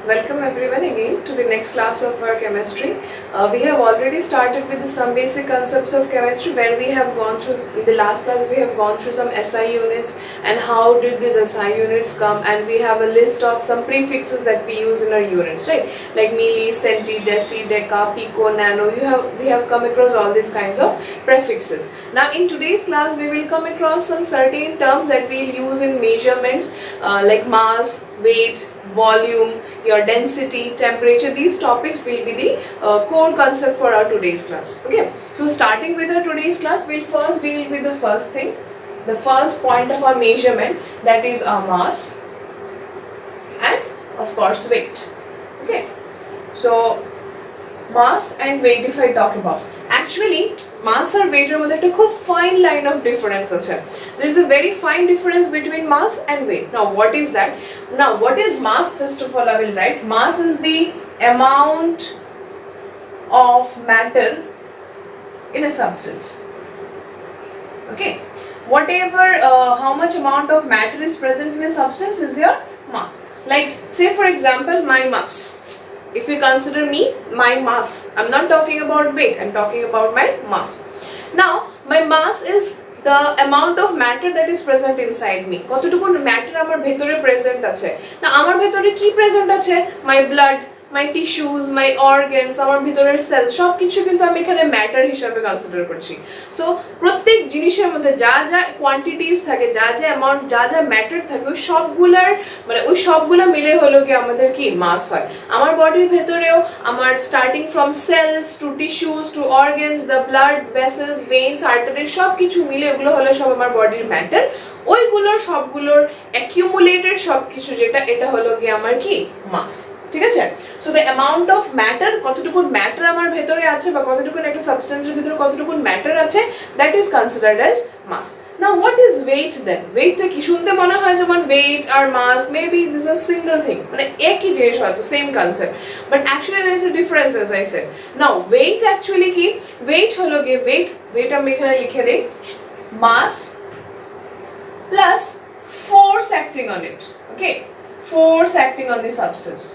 Welcome everyone again to the next class of our chemistry. We have already started with some basic concepts of chemistry where we have gone through, in the last class we have gone through some SI units and how did these SI units come, and we have a list of some prefixes that we use in our units, right? Like milli, centi, deci, deca, pico, nano. We have come across all these kinds of prefixes. Now in today's class we will come across some certain terms that we'll use in measurements like mass, weight, volume, your density, temperature. These topics will be the core concept for our today's class. Okay, so starting with our today's class, we'll first deal with the first thing, the first point of our measurement, that is our mass and of course weight. Okay, so mass and weight if I talk about, actually mass আর weight-এর মধ্যে একটা খুব fine line of difference আছে. There is a very fine difference between mass and weight. Now what is that? Now what is mass? First of all I will write mass is the amount of matter in a substance. Okay, whatever how much amount of matter is present in a substance is your mass. Like say for example my mass. If you consider me, my mass, I'm not talking about weight, I'm talking about my mass. Now, my mass is the amount of matter that is present inside me. কতটুকু matter আমার ভেতরে present আছে। না আমার ভেতরে কি present আছে? My blood, my tissues, my organs, আমার ভিতরের cells সব কিছু কিন্তু আমি এখানে matter হিসাবে কনসিডার করছি। সো প্রত্যেক জিনিসের মধ্যে যা যা কোয়ান্টিটিস থাকে, যা যা অ্যামাউন্ট, যা যা ম্যাটার থাকে, ওই সবগুলার মানে ওই সবগুলো মিলে হলো কি আমাদের কি মাস হয়। আমার বডির ভেতরেও আমার starting from cells to tissues to organs, the blood vessels, veins, arteries সব কিছু মিলে ওগুলো হলো সব আমার বডির ম্যাটার। ওইগুলোর সবগুলোর অ্যাকিউমুলেটেড সব কিছু যেটা, এটা হলো কি আমার কি মাস। ঠিক আছে, so the amount of matter, কতটুকু ম্যাটার আমার ভেতরে আছে বা কতটুকু একটা সাবস্টেন্সের ভিতরে কতটুকু ম্যাটার আছে, that is considered as mass. Now what is weight then? ওয়েটটা কি শুনতে মনে হয় যেমন ওয়েট আর mass maybe this are single thing, মানে একই জিনিস হয়তো same concept, but actually there is a difference as I said. Now weight actually কি? ওয়েট হলো গিয়ে ওয়েট আমি এখানে লিখে দিই mass plus force acting on it. Okay, force acting on the substance.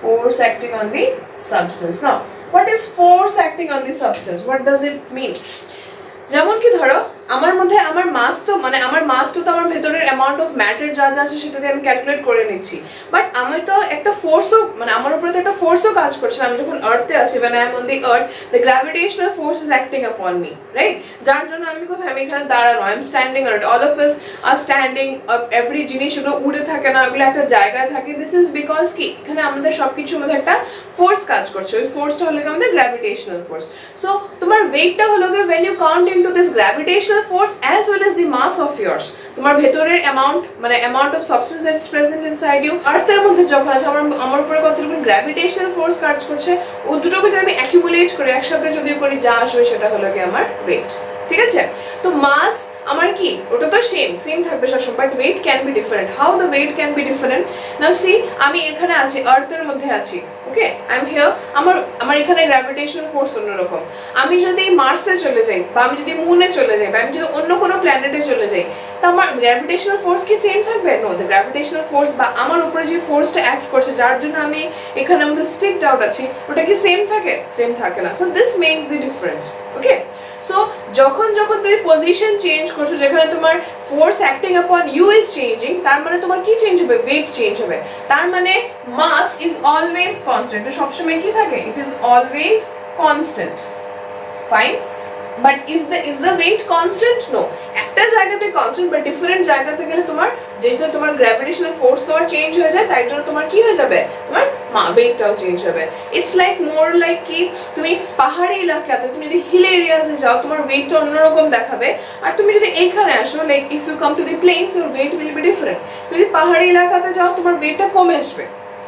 Force acting on the substance. Now, what is force acting on the substance? What does it mean? যেমন কি ধরো আমার মধ্যে আমার মাস তো মানে আমার মাসটা তো আমার ভেতরের অ্যামাউন্ট অফ ম্যাটার যা যা আছে সেটাতে আমি ক্যালকুলেট করে নিচ্ছি, বাট আমার তো একটা ফোর্সও মানে আমার উপরে তো একটা ফোর্সও কাজ করছে। আমি যখন আর্থে আছি, when I am on the earth, the gravitational force is acting upon me, right? যার জন্য আমি কোথায়, আমি এখানে দাঁড়ানো, I am standing on it, all of us are standing, every জিনিস ওগুলো উড়ে থাকে না, ওগুলো একটা জায়গায় থাকে। দিস ইজ বিকজ কি এখানে আমাদের সবকিছুর মধ্যে একটা ফোর্স কাজ করছে, ওই ফোর্সটা হলো আমাদের গ্র্যাভিটেশনাল ফোর্স। সো তোমার ওয়েটটা হলো when you count into this gravitational force as well as the mass of yours, তোমার ভেতরের অ্যামাউন্ট মানে amount of substance that is present inside you, আর্থের মধ্যে যখন আছে আমার উপরে কতটুকু গ্র্যাভিটেশনাল ফোর্স কাজ করছে, ও দুটোকে যদি আমি অ্যাকিউমুলেট করে একসাথে যদি করি, যা আসবে সেটা হলো কি আমার ওয়েট। ঠিক আছে, তো মাস আমার কি ওটা তো সেম থাকবে সবসময়, but weight can be different. How the weight can be different? Now see আমি এখানে আছি, আর্থের মধ্যে আছি, ওকে আই এম হিয়ার, আমার এখানে গ্র্যাভিটেশনাল ফোর্স অন্যরকম। আমি যদি মার্সে চলে যাই বা আমি যদি মুনে চলে যাই বা আমি যদি অন্য কোনো প্ল্যানেটে চলে যাই, তো আমার গ্র্যাভিটেশনাল ফোর্স কি সেম থাকবে? নো, দ্য গ্র্যাভিটেশনাল ফোর্স বা আমার উপরে যে ফোর্সটা অ্যাক্ট করছে যার জন্য আমি এখানে আমাদের স্টিকড আউট আছি, ওটা কি সেম থাকে? সেম থাকে না। So this makes the difference. Okay, so যখন তুমি পজিশন চেঞ্জ করছো, যেখানে তোমার force acting upon you is changing, তার মানে তোমার কি চেঞ্জ হবে? ওয়েট চেঞ্জ হবে। তার মানে মাস ইজ অলওয়েজ কনস্ট্যান্ট, সবসময় কি থাকে? It is always constant. Fine, but is the weight constant? No, একটা জায়গাতে কনস্ট্যান্ট বাট ডিফারেন্ট জায়গাতে গেলে তোমার যেহেতু তোমার গ্র্যাভিটেশনাল ফোর্স তোমার চেঞ্জ হয়ে যায়, তাই জন্য তোমার কি হয়ে যাবে? তোমার ওয়েটটাও চেঞ্জ হবে। ইটস লাইক মোর লাইক কি তুমি পাহাড়ি এলাকাতে, তুমি যদি হিল এরিয়াসে যাও তোমার ওয়েটটা অন্যরকম দেখাবে, আর তুমি যদি এখানে আসো like if you come to the plains, your weight will be different. যদি পাহাড়ি এলাকাতে যাও তোমার ওয়েটটা কমে আসবে,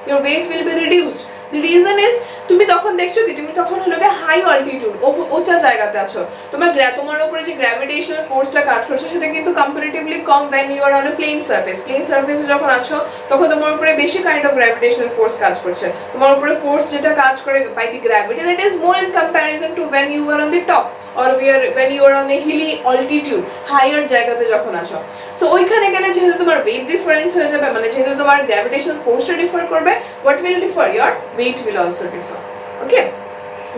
your weight will be reduced. The reason is তুমি তখন দেখছো কি তুমি তখন হলো গিয়ে হাই অল্টিটিউড উঁচা জায়গাতে আছো, তোমার উপরে যে গ্র্যাভিটেশনাল ফোর্সটা কাজ করছে সেটা কিন্তু কম্পারেটিভলি কম when you are on a plane surface. Plane সারফেসে যখন আছো তখন তোমার উপরে বেশি কাইন্ড অফ গ্র্যাভিটেশনাল ফোর্স কাজ করছে, তোমার উপরে ফোর্স যেটা কাজ করে by the gravity that is more in comparison to when you were on the top or when you are on a hilly altitude, higher জায়গাতে যখন আছো। সো ওইখানে গেলে যেহেতু তোমার ওয়েট ডিফারেন্স হয়ে যাবে, মানে যেহেতু তোমার গ্র্যাভিটেশনাল ফোর্সটা ডিফার করবে, what will differ? Your weight will also differ. Okay,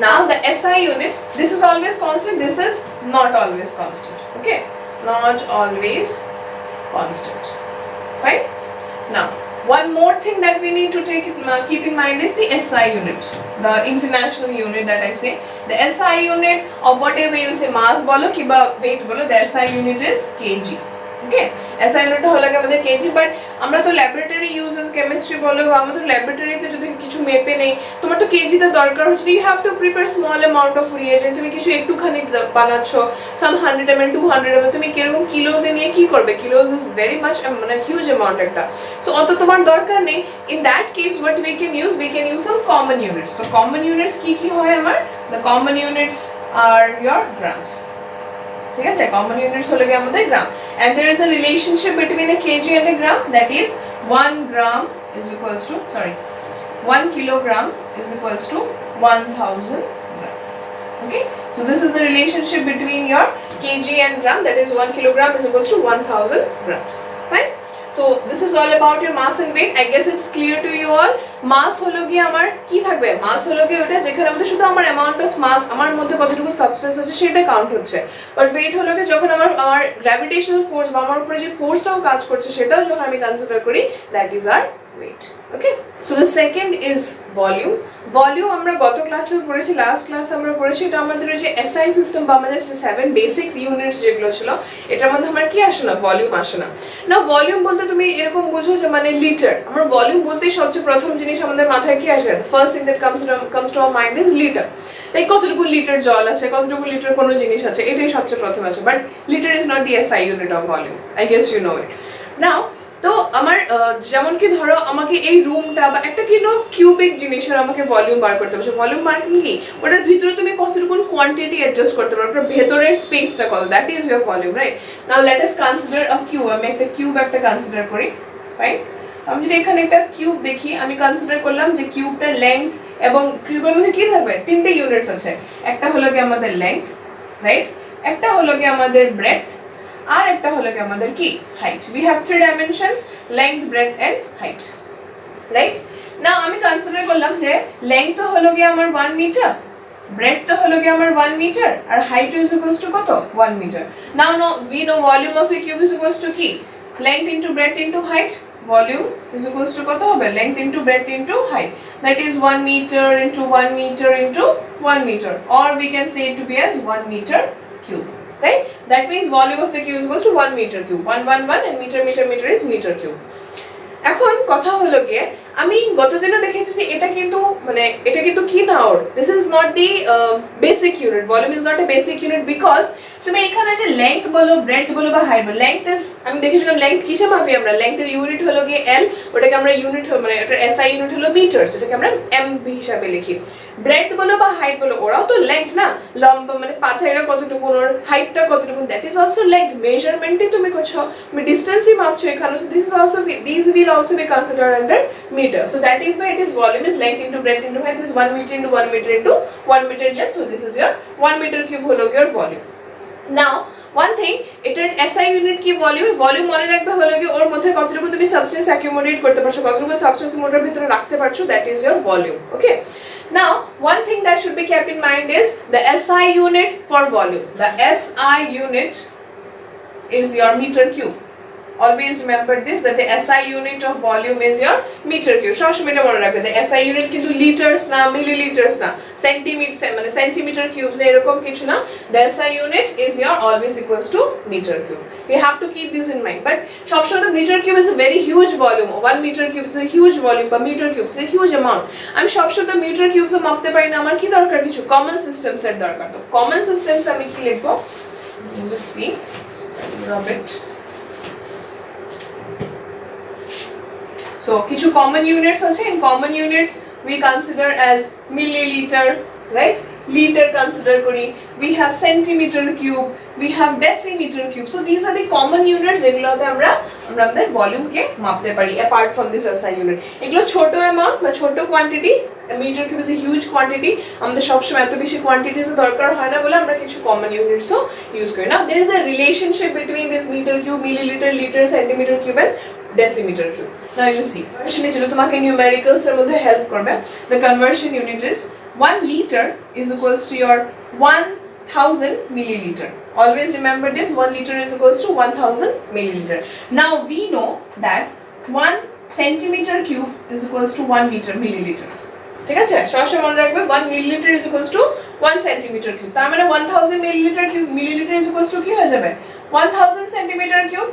now the SI unit, this is always constant, this is not always constant. Okay, not always constant, right? Now one more thing that we need to keep in mind is the SI unit, the international unit that I say. The SI unit of whatever you say, mass bolo kiba weight bolo, the SI unit is kg. Okay, SI unit হলো আমাদের KG, but আমরা তো laboratory uses chemistry বলো, আমাদের ল্যাবরেটরিতে যদি কিছু মেপে নেই, তোমার তো কেজিতে দরকার হচ্ছে, you have to prepare small amount of reagent, তুমি কিছু একটুখানি বানাচ্ছ সাম 100 ml 200 ml, তুমি কিরকম কিলোজে নিয়ে কি করবে, কিলোজ ইজ ভেরি মাচ মানে হিউজ অ্যামাউন্ট একটা, সো অত তোমার দরকার নেই। In that case what we can use some common units. তো কমন ইউনিটস কি হয় আমার, the common units are your grams, ঠিক আছে, কমন ইউনিটস হলো গিয়ে আমাদের গ্রাম, and there is a relationship between a kg and a gram, that is 1 gram is equals to 1 kilogram is equals to 1000 gram. Okay, so this is the relationship between your kg and gram, that is 1 kilogram is equals to 1000 grams, right? So this is all about your mass and weight. I guess it's clear to you all. Mass হলো গিয়ে আমার কি থাকবে, mass হলো গিয়ে ওটা যেখানে আমাদের শুধু আমার অ্যামাউন্ট অফ মাস, আমার মধ্যে কতটুকু সাবস্টেন্স আছে সেটা কাউন্ট হচ্ছে, বাট ওয়েট হলো গিয়ে যখন আমার গ্র্যাভিটেশনাল ফোর্স বা আমার উপরে যে ফোর্সটাও কাজ করছে সেটাও যখন আমি কনসিডার করি, that is our weight. Okay, so the second is volume. Volume আমরা গত ক্লাসে পড়েছি, লাস্ট ক্লাসে আমরা পড়েছি, এটা আমাদের যে SI সিস্টেম বা আমাদের 7 বেসিক ইউনিটস যেগুলো ছিল এটার মধ্যে আমার কি আসে না, ভলিউম আসে না। না ভলিউম বলতে তুমি এরকম বুঝো যে মানে লিটার, আমরা ভলিউম বলতেই সবচেয়ে প্রথম জিনিস আমাদের মাথায় কি আসে, first thing that comes to our mind is litre, like কতটুকু লিটার জল আছে, কতটুকু লিটার কোনো জিনিস আছে, এটাই সবচেয়ে প্রথম আছে, but litre is not the SI unit of volume, I guess you know it now. তো আমার যেমন কি ধরো আমাকে এই রুমটা বা একটা কিনো কিউবিক জিনিসের আমাকে ভলিউম বার করতে হবে, ভলিউম মানে কি, ওটার ভিতরে তুমি কতটুকু কোয়ান্টিটি অ্যাডজাস্ট করতে পারো, ওটার ভেতরের স্পেসটা কত, that is your volume, right? Now let us consider a cube, আমি একটা কিউব একটা কনসিডার করি, রাইট? আমি যদি এখানে একটা কিউব দেখি, আমি কনসিডার করলাম যে কিউবটার লেংথ এবং কিউবের মধ্যে কি থাকবে, তিনটে ইউনিটস আছে, একটা হলো কি আমাদের লেংথ, রাইট, একটা হলো কি আমাদের ব্রেডথ, আর একটা হলো কি আমাদের কি height. We have 3 dimensions, length breadth and height, right? Now আমি কনসিডার করলাম যে লেংথ তো হলো কি আমার 1 মিটার, ব্রেডথ তো হলো কি আমার 1 মিটার, আর হাইট ইজ ইকুয়ালস টু কত, 1 metre. Now we know volume of a cube is equals to কি, length into breadth into height, volume is equals to কত হবে, length into breadth into height, that is 1 meter into 1 meter into 1 meter, or we can say it to be as 1 meter cube, right? That means volume of a cube is equals to 1 meter cube, 1 and meter is meter cube. এখন কথা হলো গিয়ে আমি গতদিনও দেখেছি যে এটা কিন্তু কি না, or this is not the basic unit, volume is not a basic unit, because তুমি এখানে যে লেংথ বলো ব্রেডথ বলো বা হাইট বলো, লেংথ ইজ, আমি দেখেছিলাম লেংথ কিসে মাপি আমরা, লেংথের ইউনিট হলো গিয়ে এল, ওটাকে আমরা ইউনিট মানে এটার SI ইউনিট হলো মিটার, সেটাকে আমরা MB হিসাবে লিখি। ব্রেডথ বলো বা হাইট বলো, ওরাও তো লেংথ না, লম্বা মানে পাথাইরা কতটুকু, ওর হাইটটা কতটুকু, দ্যাট ইজ অলসো লেংথ, মেজারমেন্টই তুমি করছো, তুমি ডিস্টেন্সই মাপছো এখানে, so this is also, this will also be considered under meter. So that is why it is volume is length into breadth into height, this 1 meter into 1 meter into 1 meter length, so this is your 1 meter cube হলো your volume. Now one thing, এটার SI unit কি volume, volume মনে রাখবে হলো কি ওর মধ্যে কতটুকু তুমি সাবস্টেন্স অ্যাকিউমুলেট করতে পারছো, কতটুকু সাবস্টেন্স তুমি ওটার ভিতরে রাখতে পারছো, that is your volume. Okay, now one thing that should be kept in mind is the SI unit for volume. The SI unit is your meter cube. Always remember this, that the SI unit of volume is your meter cube. সবসময় মনে রাখবে, the SI unit কিন্তু লিটারস না, মিলিলিটারস না, centimetre মানে centimetre cubes এরকম কিছু না, the SI unit is your always equals to meter cube. You have to keep this in mind, but সবসময় the meter cube is a very huge volume, 1 meter cube is a huge volume, but meter cube is a huge amount. আমি সবসময় the meter cubes মাপতে পারি না, আমার কি দরকার, কিছু কমন সিস্টেমস এর দরকার। তো কমন সিস্টেমস আমি কি লিখবো, just see, rub it. So কিছু কমন ইউনিটস আছে, in common units we consider as milliliter, right? Liter consider kori, we have centimeter cube, we have decimeter cube. So these are the common units যেগুলোতে আমরা আমাদের volume কে মাপতে পারি apart from this SI unit. এগুলো ছোট amount বা ছোট quantity, metre cube is a huge quantity, আমাদের সবসময় এত বেশি কোয়ান্টিটিস দরকার হয় না বলে আমরা কিছু কমন ইউনিটসও ইউজ করি না. There is a relationship between this meter cube, milliliter, liter, centimeter cube and decimeter cube. Now you see, conversion যেটা তোমাকে নিউমেরিক্যালস এর মধ্যে হেল্প করবে. The conversion unit is 1 liter is equals to your 1000 milliliter. Always remember this, 1 liter is equals to 1000 milliliter. Now we know that 1 centimeter cube is equals to 1 meter milliliter. ঠিক আছে, সবসময় মনে রাখবে 1 milliliter is equals to 1 centimeter cube. তার মানে 1000 milliliter is equals to কি হয়ে যাবে? 1000 centimeter cube,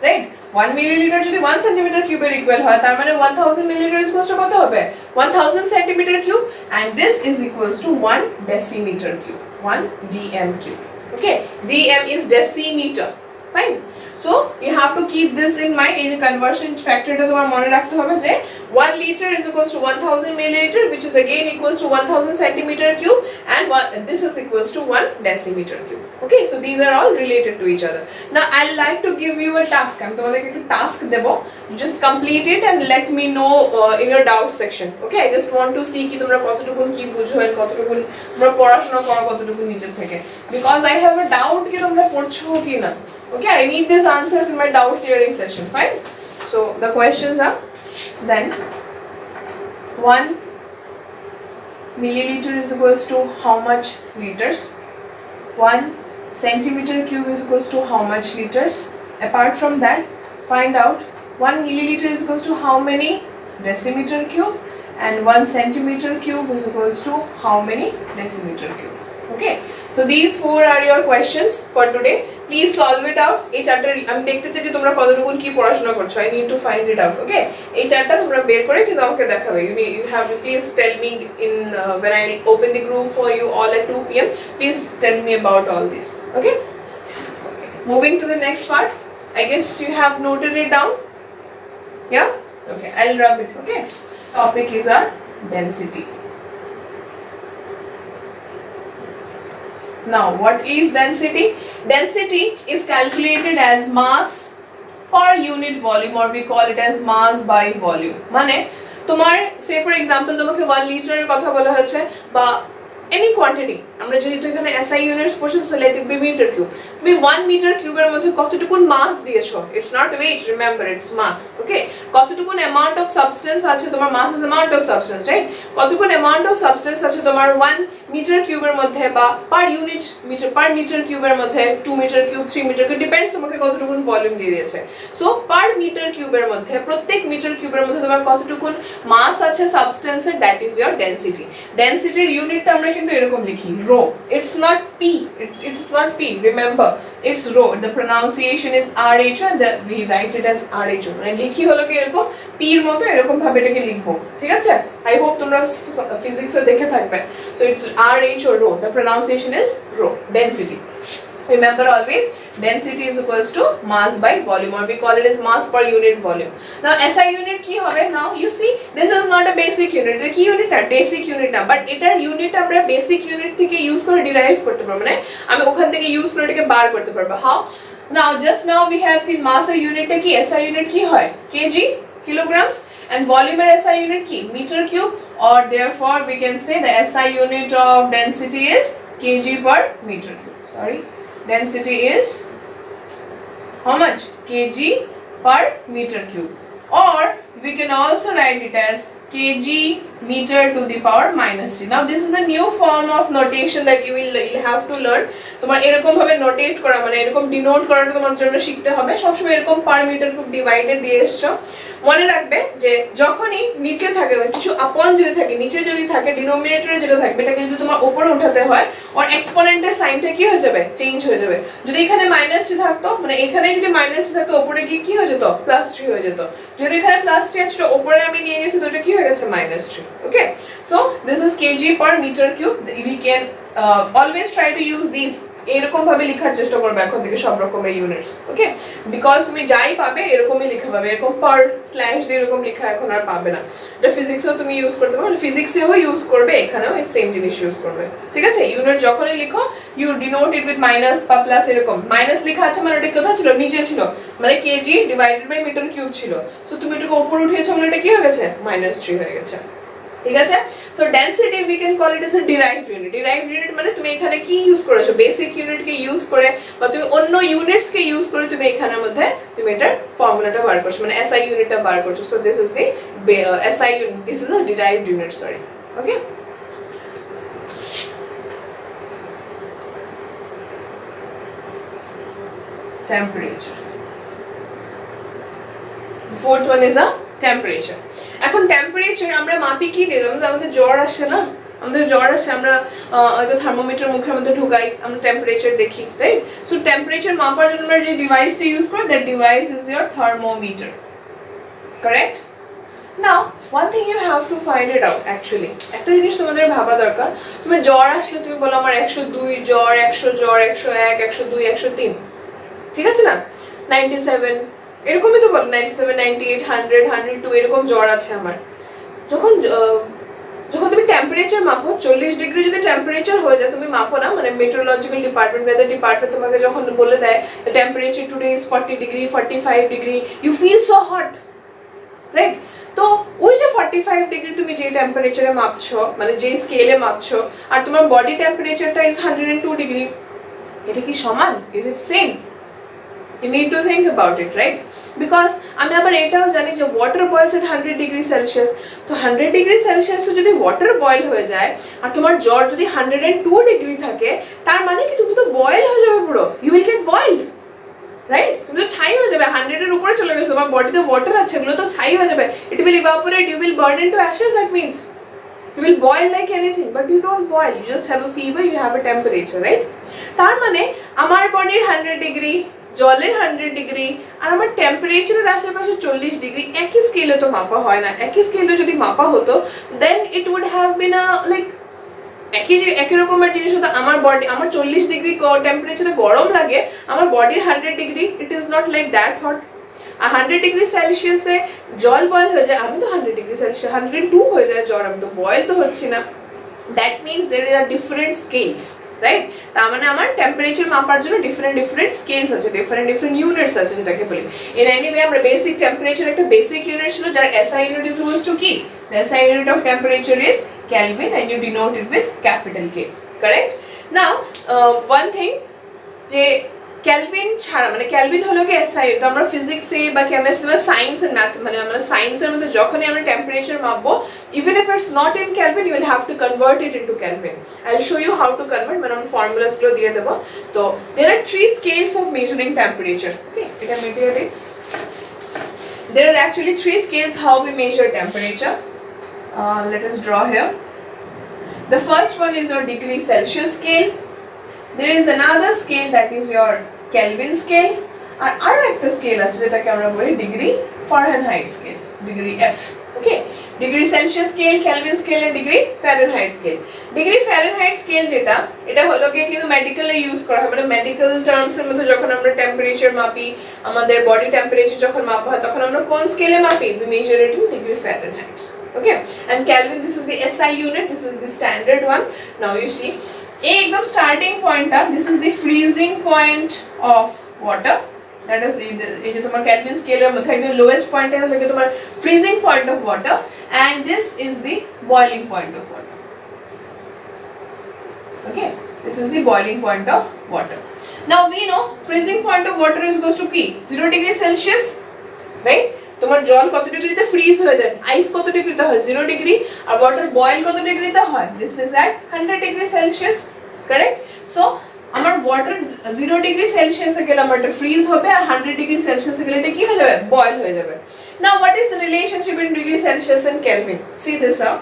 right? 1 milliliter যদি 1 centimeter cube এর ইকুয়াল হয়, তার মানে 1000 milliliter is equals to কত হবে? 1000 centimeter cube, and this is equals to 1 decimeter cube, 1 dm cube. Okay, dm is decimeter. Fine. So you have to keep this in mind. In the conversion factor টা তোমার মনে রাখতে হবে যে 1 liter is equals to 1000 milliliter, which is again equals to 1000 centimeter cube, and this is equals to 1 decimeter cube. Okay, so these are all related to each other. Now I'd like to give you a task. আমি তোমাদেরকে একটা task Dev. Just complete it and let me know in your doubt section. Okay, I just want to see কি তোমরা কতটুকু কি বুঝো আর কতটুকু তোমরা পড়াশোনা করো কতটুকু নিজের থেকে, because I have a doubt কি তোমরা পড়ছো কি না. Okay, I need these answers in my doubt clearing session. Fine. So the questions are, then 1 milliliter is equals to how much liters? 1 centimeter cube is equals to how much liters? Apart from that, find out 1 milliliter is equals to how many decimeter cube, and 1 centimeter cube is equals to how many decimeter cube. Okay, so these 4 are your questions for today. Please solve it out. এই চারটা আমি দেখতে চাই যে তোমরা কতটুকু কি পড়াশোনা করছো. I need to find it out. Okay, এই চারটা তোমরা বের করে কিন্তু আমাকে দেখাবে. You have to please tell me in when I open the group for you all at 2 p.m. Please tell me about all this. Okay. Okay. Moving to the next part. I guess you have noted it down. Yeah. Okay. I'll rub it. Okay. Topic is our density. Now, what is density? Density is calculated as mass per unit volume, or we call it as mass by volume. মানে তোমার say for example তোমাকে 1 লিটারের কথা বলা হয়েছে বা any quantity, আমরা যেহেতু এখানে SI units পড়ছি, so let it be meter cube. তুমি 1 meter cube এর মধ্যে কতটুকু মাস দিয়েছো? It's not weight, remember, it's mass. Okay, কতটুকু amount of substance আছে তোমার, mass is amount of substance, right? কতটুকু amount of substance আছে তোমার 1 meter cube এর মধ্যে বা per unit meter per meter cube এর মধ্যে, 2 meter cube, 3 meter cube, depends তোমাকে কতটুকু ভলিউম দিয়ে দিয়েছে. So per meter cube এর মধ্যে, প্রত্যেক meter cube এর মধ্যে তোমার কতটুকু মাস আছে সাবস্টেন্সের, that is your density. Density এর ইউনিটটা আমরা কিন্তু এরকম লিখি, rho. It's not p, it's not p, remember, it's rho. The pronunciation is rho and we write it as rho. মানে লিখি হলো কি এরকম p এর মতো এরকম ভাবে এটাকে লিখবো. ঠিক আছে, I hope তোমরা ফিজিক্স এ দেখে থাকবে. So it's rho, rho. The pronunciation is rho, density. Remember always, density is equals to mass by volume, or we call it as mass per unit volume. Now SI unit কি হবে? Now you see, this is not a basic unit. এটা কি unit না? Basic unit না, but এটার unit আমরা basic unit থেকে use করে derive করতে পারবো, মানে আমি ওখান থেকে use করে এটাকে বার করতে পারবো. How? Now just now we have seen mass এর unit কি, SI unit কি হয়? kg, kilograms, and volume এর SI unit কি? meter cube, or therefore we can say the SI unit of density is kg per meter cube. Sorry. Density is how much? kg per meter cube, or we can also write it as kg meter to the power minus 3. Now this is a new form of notation that you will have to learn. তোমার এরকম ভাবে notate করা, মানে এরকম denote করাটা তোমার জন্য শিখতে হবে. সবসময় এরকম পার মিটার কিউব ডিভাইডেড দিয়ে এসছো. মনে রাখবে যে যখনই নিচে থাকে কিছু আপন যদি থাকে, নিচে যদি থাকে, ডিনোমিনেটরে যেটা থাকবে এটাকে যদি তোমার উপরে উঠাতে হয়, আর এক্সপোনেন্টের সাইনটা কি হয়ে যাবে? চেঞ্জ হয়ে যাবে. যদি এখানে -3 থাকতো, মানে এখানে যদি -3 থাকতো, উপরে গিয়ে কি হয়ে যেত? +3 হয়ে যেত. যদি এখানে +3 আছে, উপরে আমি নিয়ে গেছি, তো এটা কি হয়ে গেছে? -3. Okay, so this is kg per meter cube. We can always try to use these এরকম ভাবে লেখার চেষ্টা করবে এখন থেকে সব রকমের ইউনিটস, ওকে? বিকজ তুমি যাই পাবে এরকমই লেখা পাবে, এরকম পার স্ল্যাশ দিয়ে এরকম লেখা এখন আর পাবে না। এটা ফিজিক্সেও তুমি ইউজ করতে পারো, ফিজিক্সেও ইউজ করবে, এখানেও সেম জিনিস ইউজ করবে, ঠিক আছে? ইউনিট যখনই লিখো you denote it with minus বা প্লাস, এরকম মাইনাস লেখা আছে মানে এটা কোথায় ছিল, নিচে ছিল, মানে kg divided by metre cube ছিল, সো তুমি এটাকে উপরে উঠিয়েছো বলে এটা কি হয়ে গেছে, -3 হয়ে গেছে, ঠিক আছে? So density we can call it as a derived unit. Derived unit মানে তুমি এখানে কি ইউজ করেছো, বেসিক ইউনিট কে ইউজ করে বা তুমি অন্য ইউনিটস কে ইউজ করে তুমি এখানের মধ্যে তুমি এটার ফর্মুলাটা বার করছো, মানে এসআই ইউনিটটা বার করছো। So this is the SI unit, this is a derived unit, sorry, okay? Temperature, the fourth one is a temperature. এখন টেম্পারেচার আমরা মাপি কি দিয়ে, আমাদের জ্বর আসে না, আমাদের জ্বর আসে, আমরা হয়তো থার্মোমিটার মুখের মধ্যে ঢুকাই, আমরা টেম্পারেচার দেখি, রাইট? সো টেম্পারেচার মাপার জন্য আমরা যে ডিভাইসটা ইউজ করি, that device is your thermometer, correct? Now one thing you have to find it out, actually একটা জিনিস তোমাদের ভাবা দরকার, তুমি জ্বর আসলে তুমি বলো আমার 102 জ্বর, 100 জ্বর, 101, 102, 103, ঠিক আছে না? 97 এরকমই তো বল, 97, 98, 100, 102 এরকম জ্বর আছে আমার। যখন যখন তুমি টেম্পারেচার মাপো 40 ডিগ্রি যদি টেম্পারেচার হয়ে যায়, তুমি মাপো না, মানে মেট্রোলজিক্যাল ডিপার্টমেন্ট, ওয়েদার ডিপার্টমেন্ট তোমাকে যখন বলে দেয় the temperature today is 40 degree, 45 degree, you feel so hot, right? তো ওই যে 45 ডিগ্রি তুমি যে টেম্পারেচারে মাপছো, মানে যে স্কেলে মাপছো, আর তোমার বডি টেম্পারেচারটা ইজ 102 ডিগ্রি, এটা কি সমান? Is it same? You need to think about it, right? Because আমি আবার এটাও জানি যে ওয়াটার বয়েলস এট 100 ডিগ্রি সেলসিয়াস, তো 100 ডিগ্রি সেলসিয়াসে যদি ওয়াটার বয়েল হয়ে যায় আর তোমার জ্বর যদি 102 ডিগ্রি থাকে, তার মানে কি তুমি তো বয়েল হয়ে যাবে পুরো, you will get boiled, right? তুমি তো ছাই হয়ে যাবে, 100 এর উপরে চলে গেছে, তোমার বডিতে ওয়াটার আছে, এগুলো তো ছাই হয়ে যাবে, it will evaporate, you will burn into ashes, that means you will boil like anything, but you don't boil, you just have a fever, you have a temperature, right? তার মানে আমার বডির 100 ডিগ্রি, জলের 100 ডিগ্রি আর আমার টেম্পারেচারের আশেপাশে 40 degree একই স্কেলে তো মাপা হয় না। একই স্কেলে যদি মাপা হতো then it would have been a like একই রকমের জিনিস হতো। আমার বডি, আমার 40 ডিগ্রি টেম্পারেচারে গরম লাগে, আমার বডির 100 degree, it is not like that hot. আর 100 ডিগ্রি সেলসিয়াসে জল বয়েল হয়ে যায়, আমি তো 100 ডিগ্রি সেলসিয়াস 102 হয়ে যায় জ্বর, আমি তো বয়েল তো হচ্ছি না। That means there are different scales, right? তার মানে আমার টেম্পারেচার মাপার জন্য ডিফারেন্ট স্কেলস আছে, ডিফারেন্ট ইউনিটস আছে, যেটাকে বলি। ইন এনিওয়ে আমরা বেসিক টেম্পারেচার একটা বেসিক ইউনিট ছিল, যার SI unit is equals to কি, the SI unit of temperature is kelvin and you denote it with capital K, correct? Now one thing, যে kelvin ছাড়া, মানে ক্যালভিন হলো কি এসআই, তো আমরা ফিজিক্সে বা কেমিস্ট্রি বা সায়েন্স এন্ড ম্যাথ, মানে আমরা সায়েন্সের মধ্যে যখনই আমরা টেম্পারেচার মাপবো, even if it's not in kelvin, you will have to convert it into kelvin. I will show you how to convert, মানে আমরা ফর্মুলাস গুলো দিয়ে দেবো। তো there are 3 scales of measuring temperature, okay? এটা material, there are actually 3 scales how we measure temperature. Let us draw here. The first one is your degree Celsius scale. There is another scale that is your Kelvin scale. আর একটা scale আছে যেটাকে আমরা বলি degree Fahrenheit scale, degree F, okay? Degree Celsius scale, Kelvin scale and degree Fahrenheit scale. Degree Fahrenheit scale যেটা, এটা হলো কি কিন্তু মেডিকেলে ইউজ করা হয়, মানে মেডিকেল টার্মস এর মধ্যে যখন আমরা টেম্পারেচার মাপি, আমাদের বডি টেম্পারেচার যখন মাপা হয়, তখন আমরা কোন স্কেলে মাপি? We measure it in degree Fahrenheit, okay? And Kelvin, this is the SI unit, this is the standard one. Now you see, একদম স্টার্টিং পয়েন্টটা, this is the freezing point of water. That is এই যে তোমার kelvin স্কেলের মধ্যে একদম lowest পয়েন্টটা হলো কি তোমার freezing point of water, and this is the boiling point of water, okay? This is the boiling point of water. Now we know freezing point of water is equals to কি, 0 degree Celsius, right? তোমার জল কত ডিগ্রিতে fridge হয়ে যায়, আইস কত ডিগ্রিতে হয়, 0 ডিগ্রি, আর ওয়াটার বয়েল কত ডিগ্রিতে হয়, this is at 100 degree Celsius, correct? So আমার ওয়াটার 0 ডিগ্রি সেলসিয়াসে গেলে আমার এটা ফ্রিজ হবে, আর 100 ডিগ্রি সেলসিয়াসে গেলে এটা কি হয়ে যাবে, বয়েল হয়ে যাবে। Now what is the relationship in degree Celsius and kelvin? See this out.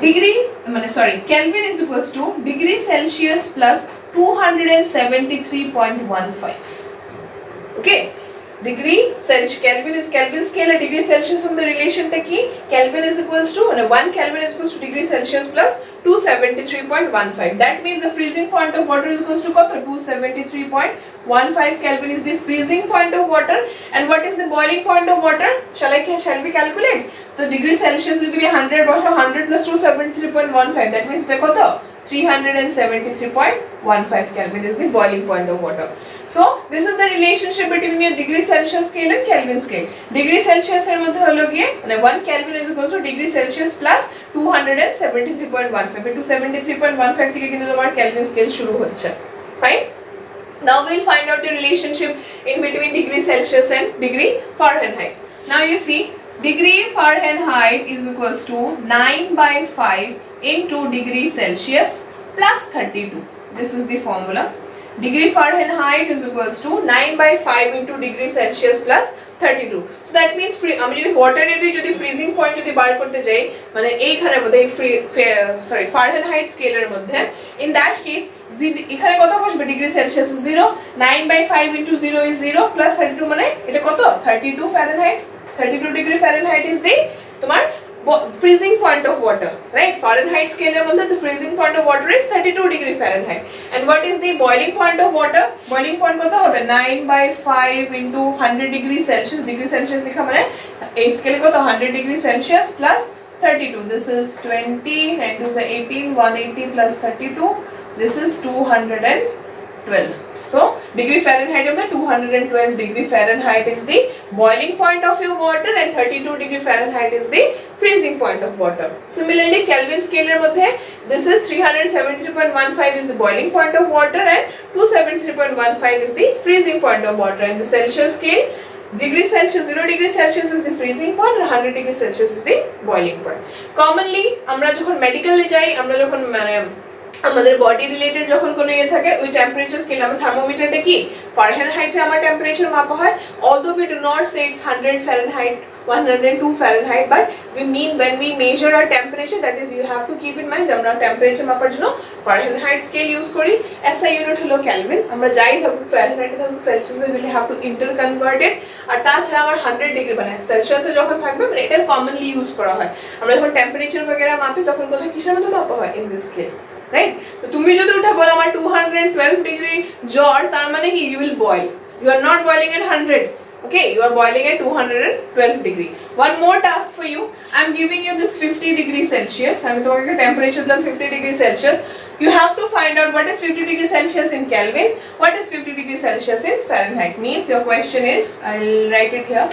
Degree মানে sorry kelvin is equals to degree Celsius plus 273.15, okay? Degree Celsius kelvin scale আর ডিগ্রি সেলসিয়াস মধ্যে রিলেশনটা কি কেলভিন ইজ ইকুয়ালস টু মানে 1 kelvin is equals to degree Celsius plus 273.15 that means the freezing point of water is equals to কত 273.15 Kelvin is the freezing point of water and what is the boiling point of water shall we calculate so degree celsius যদি তুমি 100 বসাও 100 plus 273.15 that means এটা কত 373.15 Kelvin is the boiling point of water. So this is the relationship between your degree Celsius scale and Kelvin scale. Degree Celsius এর মধ্যে হলো গিয়ে মানে 1 Kelvin is equals to degree Celsius plus 273.15 273.15 থেকে কিন্তু তোমার Kelvin scale শুরু হচ্ছে. Fine? Now we'll find out the relationship in between degree Celsius and degree Fahrenheit. Now you see degree Fahrenheit is equals to 9/5 into degree Celsius plus 32. This is the formula. Degree Fahrenheit is equals to 9/5 into degree Celsius plus 32. So that means আমি যদি ওয়াটারেরই যদি freezing point যদি বার করতে যাই মানে এইখানের মধ্যে এই ফারেনহাইট স্কেলের মধ্যে in that case এখানে কত বসবে degree Celsius 0 9/5 into 0 is 0 plus 32 মানে এটা কত 32 Fahrenheit 32 degree Fahrenheit is the তোমার freezing point of water, right? Fahrenheit scale এর মধ্যে the freezing point of water is 32 degree Fahrenheit. And what is the boiling point of water? Boiling point কত হবে 9/5 into 100 degree Celsius. Degree Celsius লেখা মানে এই স্কেলে কত 100 degree Celsius plus 32. This is 20, 9 to 18, 180 plus 32. This is 212. So degree Fahrenheit of the 212 degree Fahrenheit is the boiling point of your water and 32 degree Fahrenheit is the freezing point of water. Similarly Kelvin scale er moddhe this is 373.15 is the boiling point of water and 273.15 is the freezing point of water. And the Celsius scale degree Celsius 0 degree Celsius is the freezing point and 100 degree Celsius is the boiling point. Commonly আমরা যখন মেডিকেলে যাই আমরা যখন মানে আমাদের body related যখন কোনো ইয়ে থাকে ওই টেম্পারেচার স্কেল আমার থার্মোমিটারটা কি ফারেনহাইটে আমার টেম্পারেচার মাপা হয় although we do not say it's 100 Fahrenheit 102 Fahrenheit but we mean when we measure our temperature that is you have to keep in mind আমরা টেম্পারেচার মাপার জন্য ফারেনহাইট স্কেল ইউজ করি SI unit হলো kelvin আমরা যাই থাকুক ফারেনহাইটে থাকুক সেলসিয়াসে will have to interconverted আর তাছাড়া আমার 100 ডিগ্রি মানে সেলসিয়াসে যখন থাকবে মানে এটা কমনলি ইউজ করা হয় আমরা যখন টেম্পারেচার वगैरह মাপি তখন কোথায় কিসের মধ্যে মাপা হয় ইন দিস স্কেল right তো তুমি যদি ওটা বলো আমার 212 ডিগ্রি জ্বর তার মানে কি you will boil you are not boiling at 100 okay you are boiling at 212 degree. One more task for you I am giving you this 50 degree Celsius আমি তোমাকে একটা টেম্পারেচার দিলাম 50 degree Celsius you have to find out what is 50 degree Celsius in Kelvin what is 50 degree Celsius in Fahrenheit means your question is I'll write it here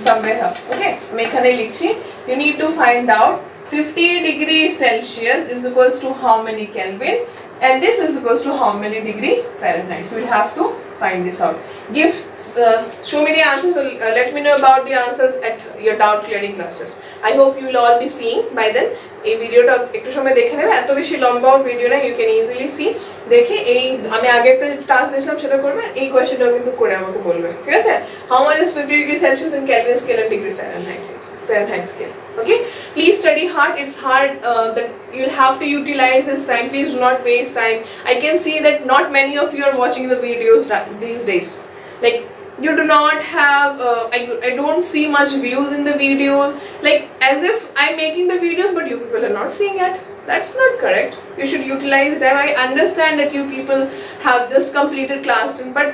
somewhere here okay আমি এখানে লিখছি you need to find out 50 degree Celsius is equals to how many Kelvin and this is equals to how many degree Fahrenheit. You will have to find this out. Show me the answers. So let me know about the answers at your doubt clearing classes. I hope you will all be seeing by then. এই ভিডিওটা একটু সময় দেখে নেবে এত বেশি লম্বা video না ইউ ক্যান ইজিলি সি দেখে এই আমি আগে একটা টাস্ক দিয়েছিলাম সেটা করবে এই কোয়েশ্চেনটাও কিন্তু করে আমাকে বলবে ঠিক আছে how much is 50 degree Celsius in Kelvin scale and degree Fahrenheit scale okay please study hard it's hard that you'll have to utilize this time please do not waste time I can see that not many of you are watching the videos these days like you do not have I don't see much views in the videos like as if I'm making the videos but you people are not seeing it that's not correct you should utilize it and I understand that you people have just completed class 10 but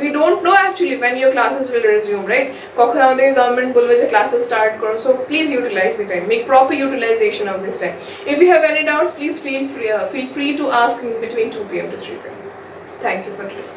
we don't know actually when your classes will resume right কখন আমাদের government বলবে যে classes start করো so please utilize the time make proper utilization of this time if you have any doubts please feel free to ask me between 2 p.m. to 3 p.m. thank you for today